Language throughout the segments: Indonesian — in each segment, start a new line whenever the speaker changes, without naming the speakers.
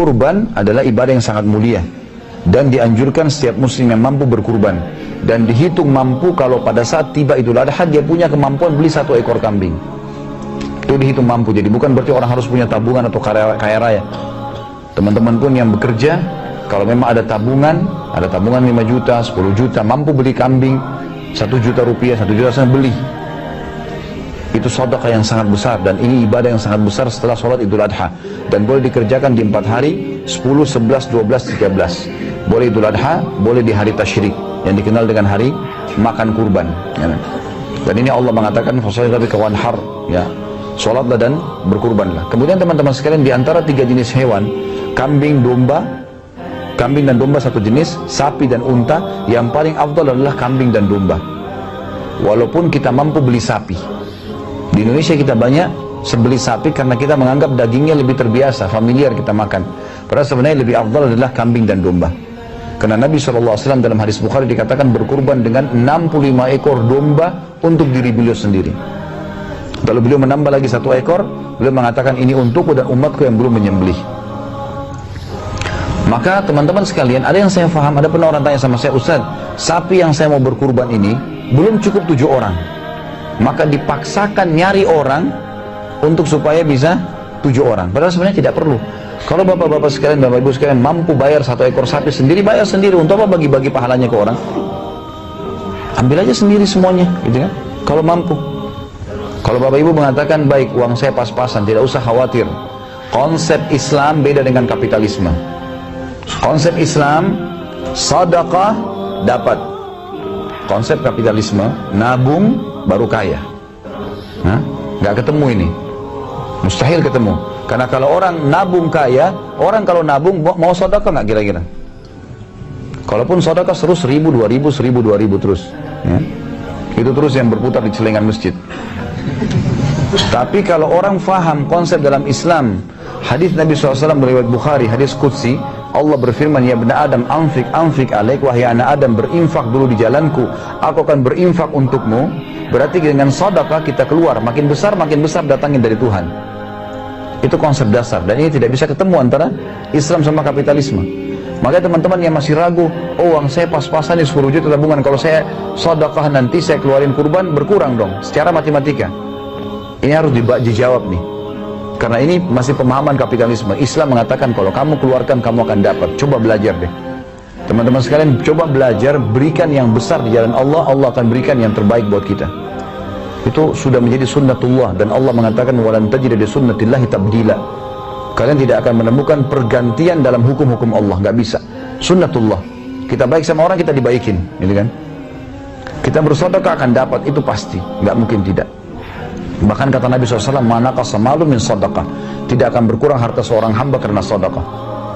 kurban adalah ibadah yang sangat mulia dan dianjurkan setiap muslim yang mampu berkurban, dan dihitung mampu kalau pada saat tiba Idul Adha dia punya kemampuan beli 1 ekor kambing. Itu dihitung mampu, jadi bukan berarti orang harus punya tabungan atau kaya raya. Teman-teman pun yang bekerja, kalau memang ada tabungan 5 juta, 10 juta, mampu beli kambing 1 juta rupiah, 1 juta saya beli. Itu sedekah yang sangat besar, dan ini ibadah yang sangat besar setelah sholat Idul Adha, dan boleh dikerjakan di 4 hari, 10, 11, 12, 13. Boleh Idul Adha, boleh di hari tasyrik yang dikenal dengan hari makan kurban, ya. Dan ini Allah mengatakan fasholli rabbika wanhar, ya, sholatlah dan berkurbanlah. Kemudian teman-teman sekalian, di antara 3 jenis hewan, kambing dan domba satu jenis, sapi dan unta, yang paling afdal adalah kambing dan domba. Walaupun kita mampu beli sapi, di Indonesia kita banyak beli sapi karena kita menganggap dagingnya lebih terbiasa, familiar kita makan. Padahal sebenarnya lebih afdal adalah kambing dan domba. Karena Nabi SAW dalam hadis Bukhari dikatakan berkurban dengan 65 ekor domba untuk diri beliau sendiri. Lalu beliau menambah lagi 1 ekor, beliau mengatakan ini untukku dan umatku yang belum menyembelih. Maka teman-teman sekalian, ada yang saya faham, ada pernah orang tanya sama saya, Ustaz, sapi yang saya mau berkurban ini belum cukup 7 orang. Maka dipaksakan nyari orang untuk supaya bisa 7 orang. Padahal sebenarnya tidak perlu. Kalau bapak-bapak sekalian, bapak ibu sekalian mampu bayar 1 ekor sapi sendiri, bayar sendiri. Untuk apa bagi-bagi pahalanya ke orang? Ambil aja sendiri semuanya, gitu kan? Kalau mampu. Kalau bapak ibu mengatakan, baik, uang saya pas-pasan, tidak usah khawatir. Konsep Islam beda dengan kapitalisme. Konsep Islam, sedekah dapat. Konsep kapitalisme, nabung baru kaya. Nah, nggak ketemu ini. Mustahil ketemu. Karena kalau orang nabung kaya, orang kalau nabung mau sedekah nggak kira-kira? Kalaupun sedekah terus 1.000, 2.000, 1.000, 2.000 terus, ya. Itu terus yang berputar di celengan masjid. Tapi kalau orang faham konsep dalam Islam, hadis Nabi SAW riwayat Bukhari, hadis Qudsi, Allah berfirman, ya bena Adam, anfik alaik, wahai anak Adam, berinfak dulu di jalanku, aku akan berinfak untukmu. Berarti dengan sedekah kita keluar, makin besar datangin dari Tuhan. Itu konsep dasar, dan ini tidak bisa ketemu antara Islam sama kapitalisme. Makanya teman-teman yang masih ragu, oh uang saya pas-pasan nih 10 juta tabungan, kalau saya sedekah nanti saya keluarin kurban, berkurang dong secara matematika. Ini harus dijawab nih, karena ini masih pemahaman kapitalisme. Islam mengatakan kalau kamu keluarkan kamu akan dapat. Coba belajar deh teman-teman sekalian, coba belajar, berikan yang besar di jalan Allah, Allah akan berikan yang terbaik buat kita. Itu sudah menjadi sunnatullah, dan Allah mengatakan walan tajida li sunnatillahi tabdila. Kalian tidak akan menemukan pergantian dalam hukum-hukum Allah, nggak bisa. Sunnatullah. Kita baik sama orang, kita dibaikin, gitu kan? Kita bersedekah akan dapat, itu pasti, nggak mungkin tidak. Bahkan kata Nabi SAW, manaqasa malun min sedekah, tidak akan berkurang harta seorang hamba karena sedekah.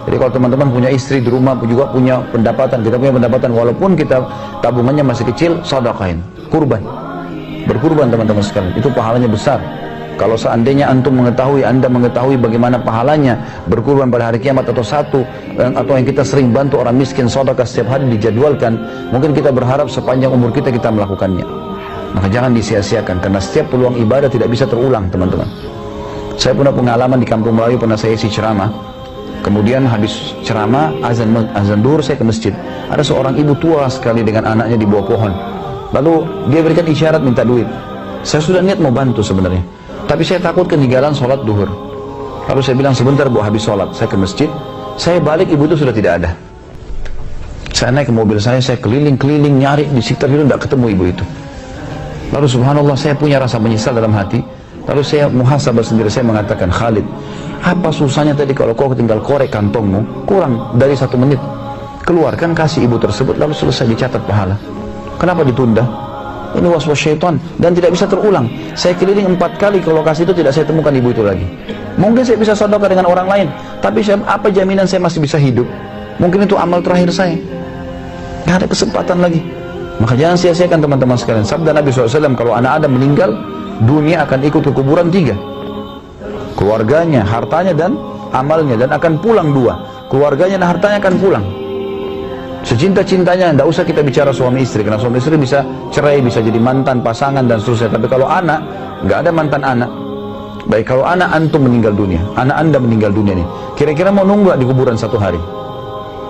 Jadi kalau teman-teman punya istri di rumah juga punya pendapatan, kita punya pendapatan, walaupun kita tabungannya masih kecil, sedekahin, kurban. Berkurban teman-teman sekalian, itu pahalanya besar. Kalau seandainya anda mengetahui bagaimana pahalanya berkurban pada hari kiamat, atau yang kita sering bantu orang miskin, sedekah setiap hari dijadwalkan, mungkin kita berharap sepanjang umur kita melakukannya. Maka jangan disia-siakan, karena setiap peluang ibadah tidak bisa terulang teman-teman. Saya punya pengalaman di Kampung Melayu, pernah saya isi ceramah. Kemudian habis ceramah, azan duhur, saya ke masjid. Ada seorang ibu tua sekali dengan anaknya di bawah pohon. Lalu dia berikan isyarat minta duit. Saya sudah niat mau bantu sebenarnya, tapi saya takut ketinggalan sholat duhur. Lalu saya bilang, sebentar bu, habis sholat saya ke masjid. Saya balik, ibu itu sudah tidak ada. Saya naik ke mobil saya keliling-keliling nyari di sekitar itu, tidak ketemu ibu itu. Lalu subhanallah, saya punya rasa menyesal dalam hati. Lalu saya muhasabah sendiri, saya mengatakan, Khalid, apa susahnya tadi kalau kau tinggal korek kantongmu, kurang dari 1 menit, keluarkan, kasih ibu tersebut, lalu selesai, dicatat pahala. Kenapa ditunda? Ini waswas syaitan, dan tidak bisa terulang. Saya keliling 4 kali ke lokasi itu, tidak saya temukan ibu itu lagi. Mungkin saya bisa sedekah dengan orang lain, tapi apa jaminan saya masih bisa hidup? Mungkin itu amal terakhir saya, nggak ada kesempatan lagi. Maka jangan sia-siakan teman-teman sekalian. Sabda Nabi SAW, kalau anak Adam meninggal, dunia akan ikut ke kuburan 3. Keluarganya, hartanya, dan amalnya, dan akan pulang 2. Keluarganya dan hartanya akan pulang. Secinta-cintanya, tidak usah kita bicara suami istri, karena suami istri bisa cerai, bisa jadi mantan pasangan dan seterusnya. Tapi kalau anak, nggak ada mantan anak. Baik, kalau anak antum meninggal dunia, anak anda meninggal dunia nih, kira-kira mau nunggu gak di kuburan 1 hari?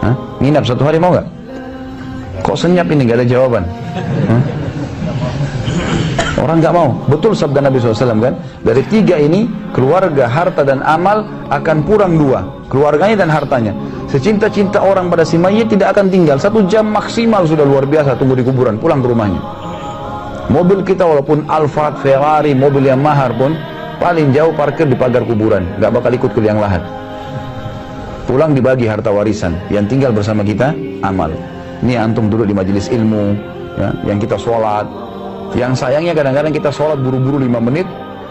Hah? Nginap 1 hari mau gak? Kok senyap ini, gak ada jawaban? Hah? Orang gak mau. Betul sabda Nabi SAW kan? Dari 3 ini, keluarga, harta dan amal akan kurang 2. Keluarganya dan hartanya. Secinta-cinta orang pada si mayit tidak akan tinggal. 1 jam maksimal sudah luar biasa tunggu di kuburan, pulang ke rumahnya. Mobil kita walaupun Alphard, Ferrari, mobil yang mahal pun paling jauh parkir di pagar kuburan, gak bakal ikut ke liang lahat. Pulang dibagi harta warisan, yang tinggal bersama kita amal. Ini antum duduk di majelis ilmu, ya, yang kita sholat. Yang sayangnya kadang-kadang kita sholat buru-buru 5 menit,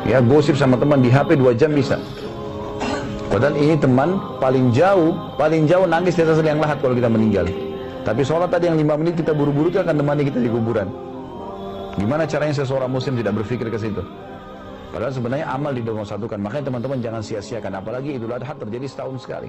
ya gosip sama teman di HP 2 jam bisa. Padahal ini teman paling jauh nangis di atas liang lahat kalau kita meninggal. Tapi sholat tadi yang 5 menit kita buru-buru itu akan temani kita di kuburan. Gimana caranya seseorang muslim tidak berpikir ke situ? Padahal sebenarnya amal dinomor satukan. Makanya teman-teman jangan sia-siakan. Apalagi Idul Adha terjadi setahun sekali.